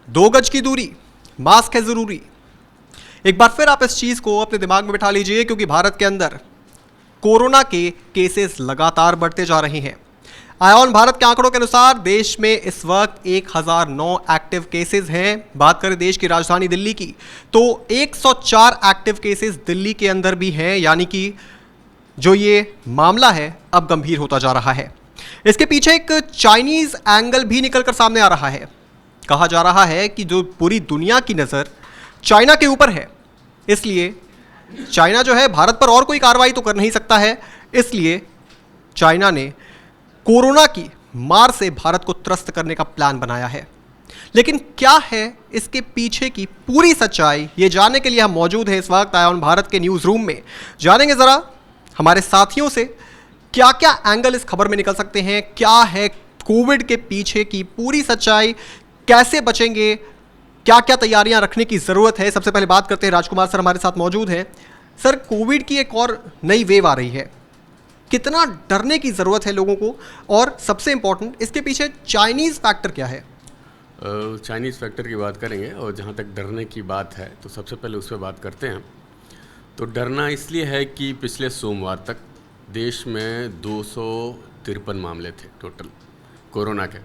दो गज की दूरी, मास्क है जरूरी। एक बार फिर आप इस चीज को अपने दिमाग में बिठा लीजिए, क्योंकि भारत के अंदर कोरोना के केसेस लगातार बढ़ते जा रहे हैं। आयोन भारत के आंकड़ों के अनुसार देश में इस वक्त 1009 एक्टिव केसेस हैं। बात करें देश की राजधानी दिल्ली की, तो 104 एक्टिव केसेस दिल्ली के अंदर भी हैं, यानी कि जो ये मामला है अब गंभीर होता जा रहा है। इसके पीछे एक चाइनीज एंगल भी निकलकर सामने आ रहा है। कहा जा रहा है कि जो पूरी दुनिया की नज़र चाइना के ऊपर है, इसलिए चाइना जो है भारत पर और कोई कार्रवाई तो कर नहीं सकता है, इसलिए चाइना ने कोरोना की मार से भारत को त्रस्त करने का प्लान बनाया है। लेकिन क्या है इसके पीछे की पूरी सच्चाई, ये जानने के लिए हम मौजूद हैं इस वक्त आयोन भारत के न्यूज़ रूम में। जानेंगे ज़रा हमारे साथियों से क्या क्या एंगल इस खबर में निकल सकते हैं, क्या है कोविड के पीछे की पूरी सच्चाई, कैसे बचेंगे, क्या क्या तैयारियां रखने की ज़रूरत है। सबसे पहले बात करते हैं, राजकुमार सर हमारे साथ मौजूद हैं। सर, कोविड की एक और नई वेव आ रही है, कितना डरने की ज़रूरत है लोगों को, और सबसे इंपॉर्टेंट इसके पीछे चाइनीज़ फैक्टर क्या है? चाइनीज़ फैक्टर की बात करेंगे, और जहाँ तक डरने की बात है तो सबसे पहले उस पर बात करते हैं। तो डरना इसलिए है कि पिछले सोमवार तक देश में 253 मामले थे टोटल कोरोना के,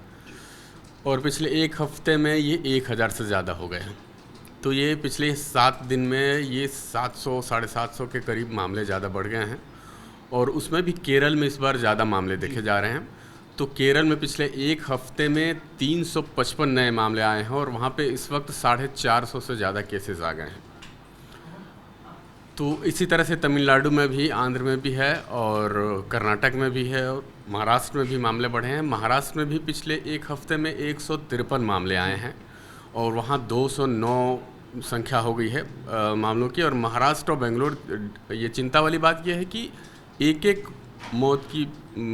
और पिछले एक हफ्ते में ये 1000 से ज़्यादा हो गए हैं। तो ये पिछले 7 दिन में ये 700 750 के करीब मामले ज़्यादा बढ़ गए हैं, और उसमें भी केरल में इस बार ज़्यादा मामले देखे जा रहे हैं। तो केरल में पिछले एक हफ्ते में 355 नए मामले आए हैं, और वहाँ पे इस वक्त 450 से ज़्यादा केसेस आ गए हैं। तो इसी तरह से तमिलनाडु में भी, आंध्र में भी है, और कर्नाटक में भी है, और महाराष्ट्र में भी मामले बढ़े हैं। महाराष्ट्र में भी पिछले एक हफ्ते में 153 मामले आए हैं, और वहाँ 209 संख्या हो गई है मामलों की। और महाराष्ट्र और बेंगलोर, ये चिंता वाली बात यह है कि एक एक मौत की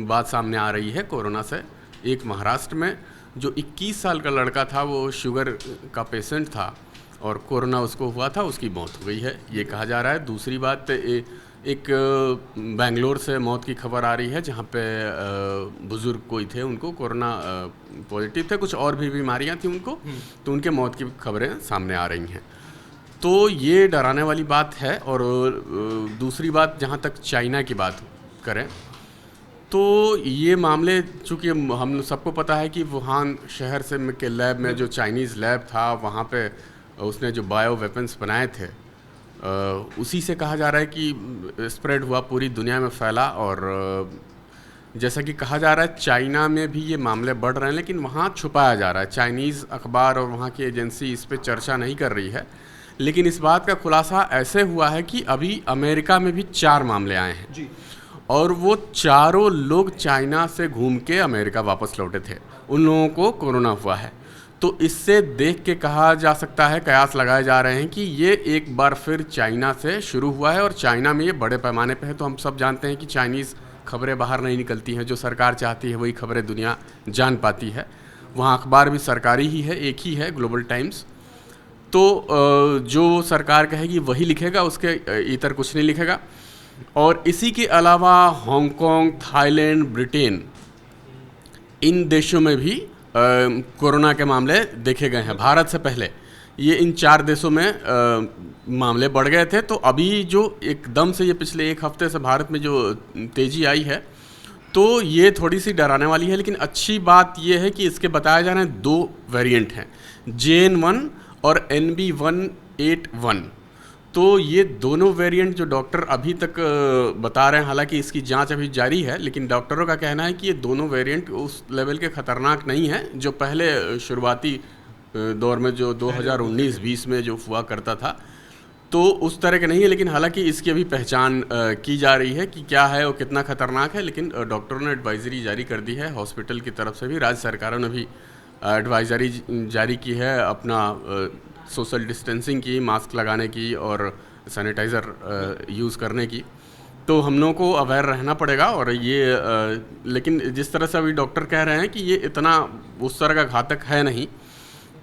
बात सामने आ रही है कोरोना से। एक महाराष्ट्र में जो 21 साल का लड़का था, वो शुगर का पेशेंट था और कोरोना उसको हुआ था, उसकी मौत हो गई है, ये कहा जा रहा है। दूसरी बात, एक बेंगलोर से मौत की खबर आ रही है, जहाँ पे बुज़ुर्ग कोई थे, उनको कोरोना पॉजिटिव थे, कुछ और भी बीमारियाँ थी उनको, तो उनके मौत की खबरें सामने आ रही हैं। तो ये डराने वाली बात है। और दूसरी बात, जहाँ तक चाइना की बात करें, तो ये मामले, चूँकि हम सबको पता है कि वुहान शहर से के लैब में, जो चाइनीज़ लैब था, वहाँ पे उसने जो बायो वेपन्स बनाए थे, उसी से कहा जा रहा है कि स्प्रेड हुआ, पूरी दुनिया में फैला। और जैसा कि कहा जा रहा है चाइना में भी ये मामले बढ़ रहे हैं, लेकिन वहाँ छुपाया जा रहा है। चाइनीज़ अखबार और वहाँ की एजेंसी इस पर चर्चा नहीं कर रही है। लेकिन इस बात का खुलासा ऐसे हुआ है कि अभी अमेरिका में भी 4 मामले आए हैं जी। और वो चारों लोग चाइना से घूम के अमेरिका वापस लौटे थे, उन लोगों को कोरोना हुआ है। तो इससे देख के कहा जा सकता है, कयास लगाए जा रहे हैं कि ये एक बार फिर चाइना से शुरू हुआ है, और चाइना में ये बड़े पैमाने पे है। तो हम सब जानते हैं कि चाइनीज़ खबरें बाहर नहीं निकलती हैं, जो सरकार चाहती है वही खबरें दुनिया जान पाती है। वहाँ अखबार भी सरकारी ही है, एक ही है, ग्लोबल टाइम्स। तो जो सरकार कहेगी वही लिखेगा, उसके इतर कुछ नहीं लिखेगा। और इसी के अलावा हांगकांग, थाईलैंड, ब्रिटेन, इन देशों में भी कोरोना के मामले देखे गए हैं। भारत से पहले ये इन 4 देशों में मामले बढ़ गए थे। तो अभी जो एकदम से ये पिछले एक हफ्ते से भारत में जो तेज़ी आई है, तो ये थोड़ी सी डराने वाली है। लेकिन अच्छी बात ये है कि इसके बताए जा रहे हैं 2 वेरिएंट हैं, JN.1 और NB.181। तो ये दोनों वेरिएंट जो डॉक्टर अभी तक बता रहे हैं, हालांकि इसकी जांच अभी जारी है, लेकिन डॉक्टरों का कहना है कि ये दोनों वेरिएंट उस लेवल के ख़तरनाक नहीं हैं जो पहले शुरुआती दौर में, जो 2019-20 में जो हुआ करता था, तो उस तरह के नहीं है। लेकिन हालांकि इसकी अभी पहचान की जा रही है कि क्या है और कितना खतरनाक है। लेकिन डॉक्टरों ने एडवाइजरी जारी कर दी है, हॉस्पिटल की तरफ से भी, राज्य सरकारों ने भी एडवाइजरी जारी की है, अपना सोशल डिस्टेंसिंग की, मास्क लगाने की और सैनिटाइज़र यूज़ करने की। तो हम लोगों को अवेयर रहना पड़ेगा। और ये लेकिन जिस तरह से अभी डॉक्टर कह रहे हैं कि ये इतना उस तरह का घातक है नहीं,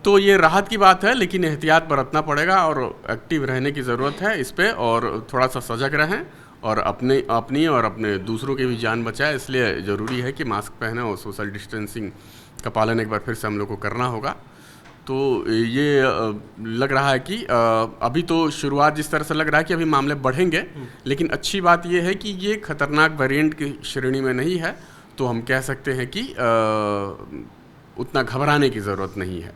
तो ये राहत की बात है। लेकिन एहतियात बरतना पड़ेगा और एक्टिव रहने की ज़रूरत है इस पर, और थोड़ा सा सजग रहें और अपनी और अपने दूसरों की भी जान बचाएं। इसलिए ज़रूरी है कि मास्क पहने और सोशल डिस्टेंसिंग का पालन एक बार फिर से हम लोग को करना होगा। तो ये लग रहा है कि अभी तो शुरुआत जिस तरह से लग रहा है कि अभी मामले बढ़ेंगे, लेकिन अच्छी बात ये है कि ये खतरनाक वेरिएंट की श्रेणी में नहीं है, तो हम कह सकते हैं कि उतना घबराने की ज़रूरत नहीं है।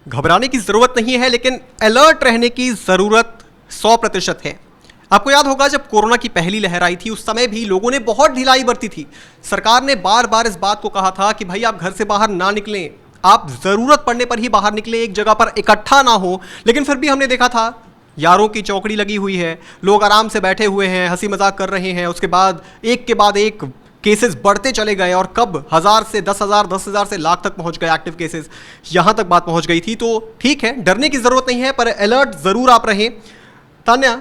घबराने की ज़रूरत नहीं है, लेकिन अलर्ट रहने की ज़रूरत 100% है। आपको याद होगा जब कोरोना की पहली लहर आई थी, उस समय भी लोगों ने बहुत ढिलाई बरती थी। सरकार ने बार बार इस बात को कहा था कि भाई आप घर से बाहर ना निकलें, आप ज़रूरत पड़ने पर ही बाहर निकलें, एक जगह पर इकट्ठा ना हो। लेकिन फिर भी हमने देखा था यारों की चौकड़ी लगी हुई है, लोग आराम से बैठे हुए हैं, हंसी मजाक कर रहे हैं। उसके बाद एक केसेस बढ़ते चले गए और कब 1000 से 10,000, 10,000 से लाख तक पहुंच गए एक्टिव केसेस, यहां तक बात पहुंच गई थी। तो ठीक है, डरने की जरूरत नहीं है, पर अलर्ट जरूर आप रहें। तान्या,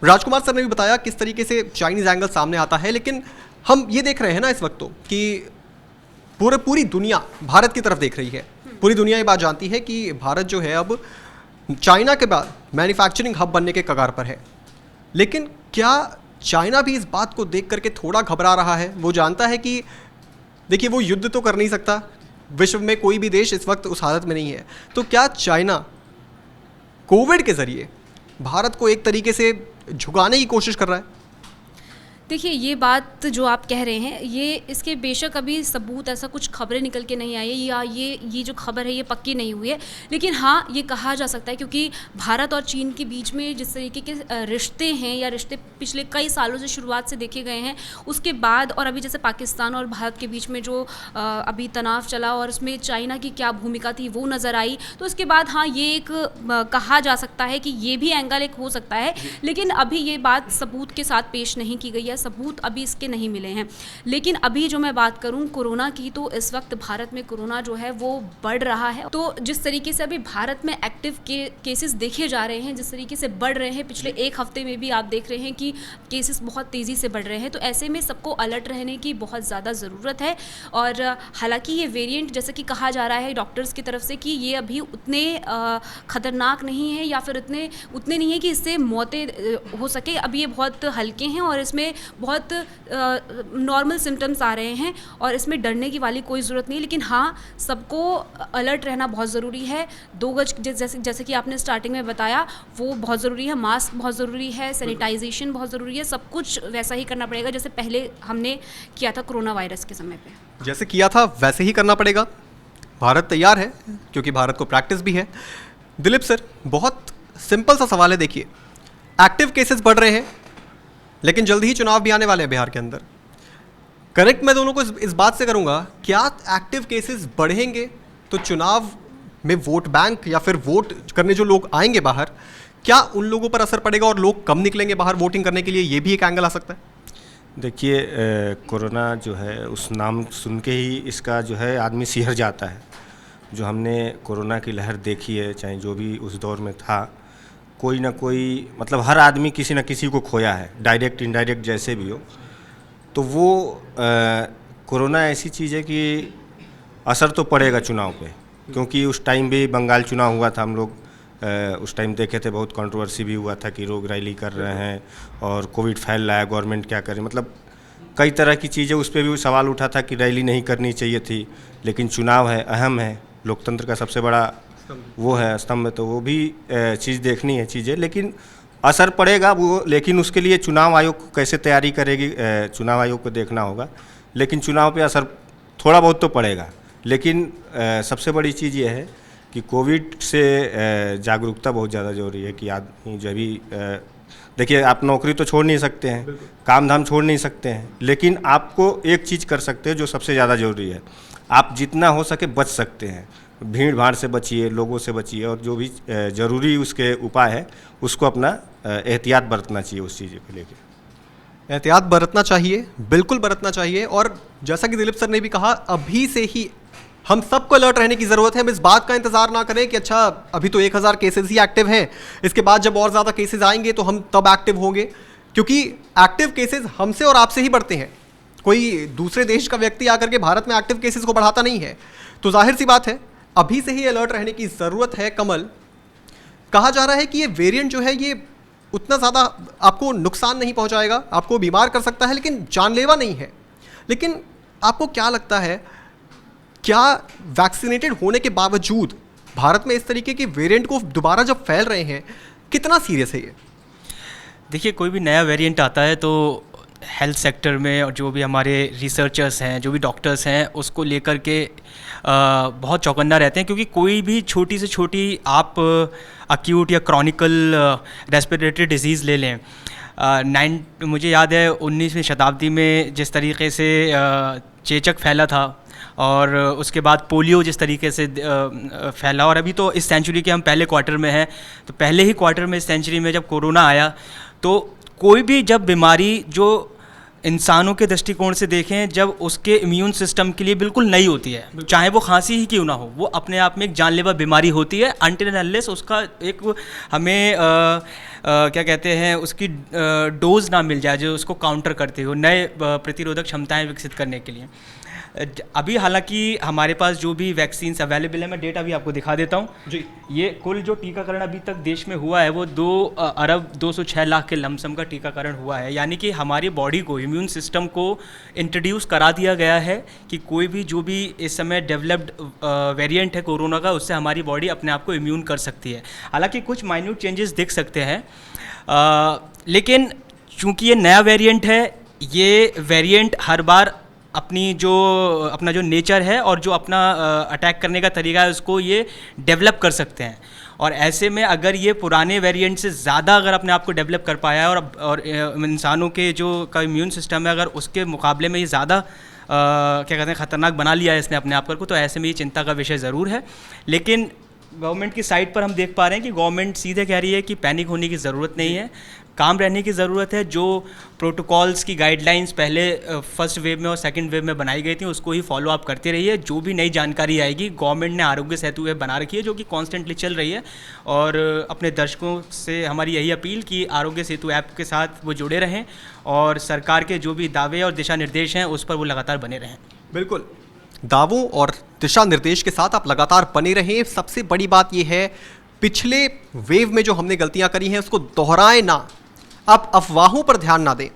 राजकुमार सर ने भी बताया किस तरीके से चाइनीज एंगल सामने आता है, लेकिन हम ये देख रहे हैं ना इस वक्त तो कि पूरी दुनिया भारत की तरफ देख रही है। पूरी दुनिया ये बात जानती है कि भारत जो है अब चाइना के बाद मैन्युफैक्चरिंग हब बनने के कगार पर है। लेकिन क्या चाइना भी इस बात को देख करके थोड़ा घबरा रहा है? वो जानता है कि देखिए वो युद्ध तो कर नहीं सकता, विश्व में कोई भी देश इस वक्त उस हालत में नहीं है। तो क्या चाइना कोविड के जरिए भारत को एक तरीके से झुकाने की कोशिश कर रहा है? देखिए, ये बात जो आप कह रहे हैं, ये इसके बेशक अभी सबूत ऐसा कुछ खबरें निकल के नहीं आई है, या ये जो खबर है ये पक्की नहीं हुई है। लेकिन हाँ, ये कहा जा सकता है, क्योंकि भारत और चीन के बीच में जिस तरीके के रिश्ते हैं, या रिश्ते पिछले कई सालों से शुरुआत से देखे गए हैं, उसके बाद और अभी जैसे पाकिस्तान और भारत के बीच में जो अभी तनाव चला और उसमें चाइना की क्या भूमिका थी वो नज़र आई, तो उसके बाद हाँ, ये एक कहा जा सकता है कि ये भी एंगल एक हो सकता है। लेकिन अभी ये बात सबूत के साथ पेश नहीं की गई है, सबूत अभी इसके नहीं मिले हैं। लेकिन अभी जो मैं बात करूं कोरोना की, तो इस वक्त भारत में कोरोना जो है वो बढ़ रहा है। तो जिस तरीके से अभी भारत में एक्टिव केसेस देखे जा रहे हैं, जिस तरीके से बढ़ रहे हैं, पिछले एक हफ्ते में भी आप देख रहे हैं कि केसेस बहुत तेज़ी से बढ़ रहे हैं। तो ऐसे में सबको अलर्ट रहने की बहुत ज़्यादा ज़रूरत है। और हालांकि ये वेरिएंट जैसे कि कहा जा रहा है डॉक्टर्स की तरफ से कि ये अभी उतने ख़तरनाक नहीं है, या फिर उतने नहीं है कि इससे मौतें हो सके। अभी ये बहुत हल्के हैं और इसमें बहुत नॉर्मल सिम्टम्स आ रहे हैं, और इसमें डरने की वाली कोई ज़रूरत नहीं। लेकिन हाँ, सबको अलर्ट रहना बहुत ज़रूरी है। 2 गज जैसे कि आपने स्टार्टिंग में बताया, वो बहुत ज़रूरी है। मास्क बहुत ज़रूरी है, सैनिटाइजेशन बहुत ज़रूरी है। सब कुछ वैसा ही करना पड़ेगा जैसे पहले हमने किया था कोरोना वायरस के समय पे। जैसे किया था वैसे ही करना पड़ेगा। भारत तैयार है, क्योंकि भारत को प्रैक्टिस भी है। दिलीप सर, बहुत सिंपल सा सवाल है। देखिए, एक्टिव केसेस बढ़ रहे हैं, लेकिन जल्दी ही चुनाव भी आने वाले हैं बिहार के अंदर। कनेक्ट मैं दोनों को इस बात से करूंगा, क्या एक्टिव केसेस बढ़ेंगे तो चुनाव में वोट बैंक या फिर वोट करने जो लोग आएंगे बाहर, क्या उन लोगों पर असर पड़ेगा और लोग कम निकलेंगे बाहर वोटिंग करने के लिए? ये भी एक एंगल आ सकता है। देखिए, कोरोना जो है उस नाम सुन के ही इसका जो है आदमी सिहर जाता है। जो हमने कोरोना की लहर देखी है, चाहे जो भी उस दौर में था, कोई ना कोई मतलब हर आदमी किसी न किसी को खोया है, डायरेक्ट इनडायरेक्ट जैसे भी हो। तो वो कोरोना ऐसी चीज़ है कि असर तो पड़ेगा चुनाव पे, क्योंकि उस टाइम भी बंगाल चुनाव हुआ था, हम लोग उस टाइम देखे थे, बहुत कंट्रोवर्सी भी हुआ था कि लोग रैली कर रहे हैं और कोविड फैल रहा है, गवर्नमेंट क्या करे, मतलब कई तरह की चीज़ें। उस पर भी सवाल उठा था कि रैली नहीं करनी चाहिए थी, लेकिन चुनाव है, अहम है, लोकतंत्र का सबसे बड़ा वो है स्तंभ, तो वो भी चीज़ देखनी है चीज़ें। लेकिन असर पड़ेगा वो, लेकिन उसके लिए चुनाव आयोग कैसे तैयारी करेगी, चुनाव आयोग को देखना होगा। लेकिन चुनाव पे असर थोड़ा बहुत तो पड़ेगा। लेकिन सबसे बड़ी चीज़ ये है कि कोविड से जागरूकता बहुत ज़्यादा जरूरी है कि आदमी जो भी देखिए, आप नौकरी तो छोड़ नहीं सकते हैं, काम धाम छोड़ नहीं सकते हैं, लेकिन आपको एक चीज़ कर सकते हैं जो सबसे ज़्यादा ज़रूरी है, आप जितना हो सके बच सकते हैं। भीड़ भाड़ से बचिए, लोगों से बचिए, और जो भी ज़रूरी उसके उपाय है उसको अपना एहतियात बरतना चाहिए। उस चीज़ को लेकर एहतियात बरतना चाहिए, बिल्कुल बरतना चाहिए। और जैसा कि दिलीप सर ने भी कहा, अभी से ही हम सबको अलर्ट रहने की ज़रूरत है। हम इस बात का इंतज़ार ना करें कि अच्छा अभी तो 1000 केसेस ही एक्टिव हैं, इसके बाद जब और ज़्यादा केसेस आएंगे तो हम तब एक्टिव होंगे, क्योंकि एक्टिव केसेस हमसे और आपसे ही बढ़ते हैं। कोई दूसरे देश का व्यक्ति आकर के भारत में एक्टिव केसेस को बढ़ाता नहीं है। तो जाहिर सी बात है, अभी से ही अलर्ट रहने की ज़रूरत है। कमल, कहा जा रहा है कि ये वेरिएंट जो है ये उतना ज़्यादा आपको नुकसान नहीं पहुंचाएगा, आपको बीमार कर सकता है, लेकिन जानलेवा नहीं है। लेकिन आपको क्या लगता है, क्या वैक्सीनेटेड होने के बावजूद भारत में इस तरीके के वेरिएंट को दोबारा जब फैल रहे हैं, कितना सीरियस है ये? देखिए, कोई भी नया वेरिएंट आता है तो हेल्थ सेक्टर में और जो भी हमारे रिसर्चर्स हैं, जो भी डॉक्टर्स हैं, उसको लेकर के बहुत चौकन्ना रहते हैं, क्योंकि कोई भी छोटी से छोटी आप अक्यूट या क्रॉनिकल रेस्पिरेटरी डिजीज़ ले लें। मुझे याद है 19वीं शताब्दी में जिस तरीके से चेचक फैला था, और उसके बाद पोलियो जिस तरीके से फैला, और अभी तो इस सेंचुरी के हम पहले क्वार्टर में हैं, तो पहले ही क्वार्टर में इस सेंचुरी में जब कोरोना आया, तो कोई भी जब बीमारी जो इंसानों के दृष्टिकोण से देखें, जब उसके इम्यून सिस्टम के लिए बिल्कुल नई होती है, चाहे वो खांसी ही क्यों ना हो, वो अपने आप में एक जानलेवा बीमारी होती है, अनटिल एंड अनलेस उसका एक हमें क्या कहते हैं, उसकी डोज ना मिल जाए जो उसको काउंटर करते हो, नए प्रतिरोधक क्षमताएं विकसित करने के लिए। अभी हालांकि हमारे पास जो भी वैक्सीन्स अवेलेबल है, मैं डेटा भी आपको दिखा देता हूँ जी। ये कुल जो टीकाकरण अभी तक देश में हुआ है वो 2,206,00,000 के लमसम का टीकाकरण हुआ है। यानी कि हमारी बॉडी को, इम्यून सिस्टम को इंट्रोड्यूस करा दिया गया है कि कोई भी जो भी इस समय डेवलप्ड वेरिएंट है कोरोना का, उससे हमारी बॉडी अपने आप को इम्यून कर सकती है। हालांकि कुछ माइन्यूट चेंजेस दिख सकते हैं, लेकिन चूँकि ये नया वेरिएंट है, ये वेरिएंट हर बार अपना जो नेचर है और जो अपना अटैक करने का तरीका है, उसको ये डेवलप कर सकते हैं। और ऐसे में अगर ये पुराने वेरिएंट से ज़्यादा अगर अपने आप को डेवलप कर पाया है और इंसानों के जो का इम्यून सिस्टम है, अगर उसके मुकाबले में ये ज़्यादा क्या कहते हैं ख़तरनाक बना लिया है इसने अपने आप को, तो ऐसे में ये चिंता का विषय ज़रूर है। लेकिन गवर्नमेंट की साइड पर हम देख पा रहे हैं कि गवर्नमेंट सीधे कह रही है कि पैनिक होने की ज़रूरत नहीं है, काम रहने की ज़रूरत है। जो प्रोटोकॉल्स की गाइडलाइंस पहले फर्स्ट वेव में और सेकंड वेव में बनाई गई थी, उसको ही फॉलो अप करते रहिए। जो भी नई जानकारी आएगी, गवर्नमेंट ने आरोग्य सेतु ऐप बना रखी है जो कि कॉन्स्टेंटली चल रही है, और अपने दर्शकों से हमारी यही अपील कि आरोग्य सेतु ऐप के साथ वो जुड़े रहें और सरकार के जो भी दावे और दिशा निर्देश हैं उस पर वो लगातार बने रहें। बिल्कुल, दावों और दिशा निर्देश के साथ आप लगातार बने रहें। सबसे बड़ी बात यह है, पिछले वेव में जो हमने गलतियां करी हैं उसको दोहराएं ना। आप अफवाहों पर ध्यान ना दें।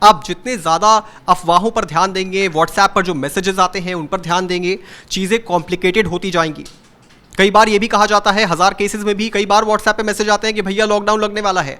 आप जितने ज़्यादा अफवाहों पर ध्यान देंगे, व्हाट्सएप पर जो मैसेजेस आते हैं उन पर ध्यान देंगे, चीज़ें कॉम्प्लिकेटेड होती जाएंगी। कई बार ये भी कहा जाता है, 1000 केसेस में भी कई बार व्हाट्सएप पे मैसेज आते हैं कि भैया लॉकडाउन लगने वाला है।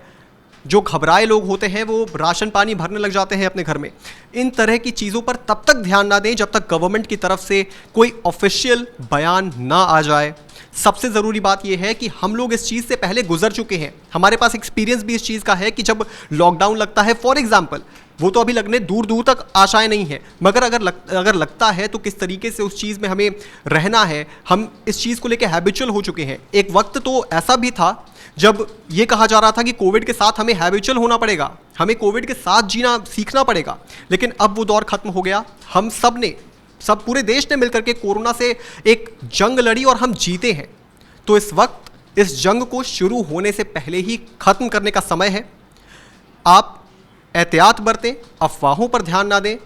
जो घबराए लोग होते हैं वो राशन पानी भरने लग जाते हैं अपने घर में। इन तरह की चीज़ों पर तब तक ध्यान ना दें जब तक गवर्नमेंट की तरफ से कोई ऑफिशियल बयान ना आ जाए। सबसे ज़रूरी बात यह है कि हम लोग इस चीज़ से पहले गुजर चुके हैं, हमारे पास एक्सपीरियंस भी इस चीज़ का है कि जब लॉकडाउन लगता है, फॉर एग्जाम्पल, वो तो अभी लगने दूर दूर तक आशाएं नहीं है, मगर अगर लगता है तो किस तरीके से उस चीज़ में हमें रहना है, हम इस चीज़ को लेकर हैबिचुअल हो चुके हैं। एक वक्त तो ऐसा भी था जब ये कहा जा रहा था कि कोविड के साथ हमें हैबिचुअल होना पड़ेगा, हमें कोविड के साथ जीना सीखना पड़ेगा, लेकिन अब वो दौर खत्म हो गया। हम सब पूरे देश ने मिलकर के कोरोना से एक जंग लड़ी और हम जीते हैं। तो इस वक्त इस जंग को शुरू होने से पहले ही खत्म करने का समय है। आप एहतियात बरतें, अफवाहों पर ध्यान ना दें,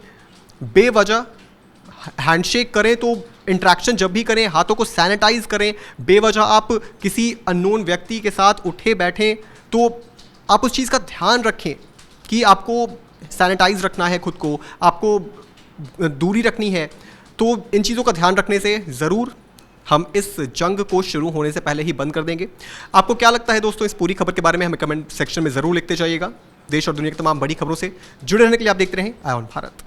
बेवजह हैंडशेक करें तो इंटरेक्शन जब भी करें हाथों को सैनिटाइज करें। बेवजह आप किसी अननोन व्यक्ति के साथ उठे बैठें तो आप उस चीज़ का ध्यान रखें कि आपको सैनिटाइज रखना है, खुद को आपको दूरी रखनी है। तो इन चीज़ों का ध्यान रखने से ज़रूर हम इस जंग को शुरू होने से पहले ही बंद कर देंगे। आपको क्या लगता है दोस्तों इस पूरी खबर के बारे में? हमें कमेंट सेक्शन में ज़रूर लिखते जाइएगा। देश और दुनिया की तमाम बड़ी खबरों से जुड़े रहने के लिए आप देखते रहें आय ऑन भारत।